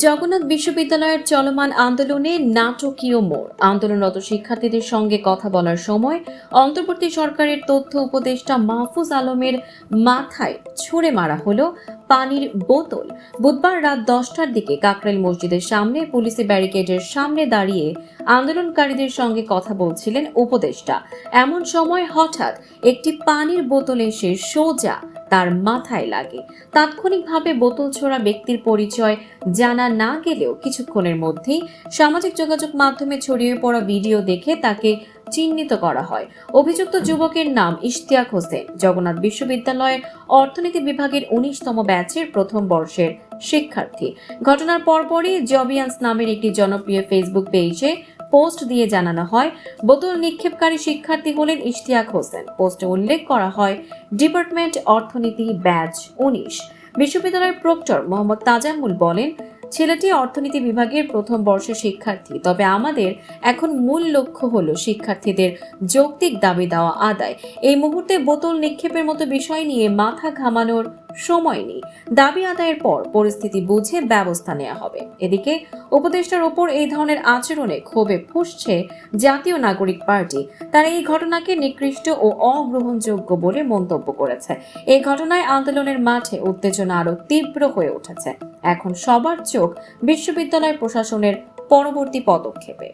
জগন্নাথ বিশ্ববিদ্যালয়ের চলমান আন্দোলনে নাটকীয় মোড়। আন্দোলনরত শিক্ষার্থীদের সঙ্গে কথা বলার সময় অন্তর্বর্তী সরকারের তথ্য উপদেষ্টা মাহফুজ আলমের মাথায় ছুঁড়ে মারা হলো পানির বোতল। বুধবার রাত 10টার দিকে কাকরাইল মসজিদের সামনে পুলিশি ব্যারিকেডের সামনে দাঁড়িয়ে আন্দোলনকারীদের সঙ্গে কথা বলছিলেন উপদেষ্টা। এমন সময় হঠাৎ একটি পানির বোতল এসে সোজা তার মাথায় লাগে। তাৎক্ষণিকভাবে বোতল ছোড়া ব্যক্তির পরিচয় জানা না গেলেও কিছুক্ষণের মধ্যেই সামাজিক যোগাযোগ মাধ্যমে ছড়িয়ে পড়া ভিডিও দেখে তাকে চিহ্নিত করা হয়। অভিযুক্ত যুবকের নাম ইশতিয়াক হোসেন, জগন্নাথ বিশ্ববিদ্যালয়ের অর্থনীতি বিভাগের 19তম ব্যাচের প্রথম বর্ষের শিক্ষার্থী। ঘটনার পরপরই জবিয়ান্স নামের একটি জনপ্রিয় ফেসবুক পেজে পোস্ট দিয়ে জানানো হয় বোতল নিক্ষেপকারী শিক্ষার্থী হলেন ইশতিয়াক হোসেন। পোস্টে উল্লেখ করা হয় ডিপার্টমেন্ট অর্থনীতি ব্যাচ 19। বিশ্ববিদ্যালয়ের প্রক্টর মোহাম্মদ তাজাম্মুল বলেন, ছেলেটি অর্থনীতি বিভাগের প্রথম বর্ষের শিক্ষার্থী। তবে আমাদের এখন মূল লক্ষ্য হলো শিক্ষার্থীদের যৌক্তিক দাবি দেওয়া আদায়। এই মুহূর্তে বোতল নিক্ষেপের মতো বিষয় নিয়ে মাথা ঘামানোর সময় নেই। দাবি আদায়ের পর পরিস্থিতি বুঝে ব্যবস্থা নেওয়া হবে। এদিকে উপদেষ্টার ওপর এই ধরনের আচরণে ক্ষোভে ফুঁসছে জাতীয় নাগরিক পার্টি। তারা এই ঘটনাকে নিকৃষ্ট ও অগ্রহণযোগ্য বলে মন্তব্য করেছে। এই ঘটনায় আন্দোলনের মাঠে উত্তেজনা আরো তীব্র হয়ে উঠেছে। এখন সবার চোখ বিশ্ববিদ্যালয় প্রশাসনের পরবর্তী পদক্ষেপে।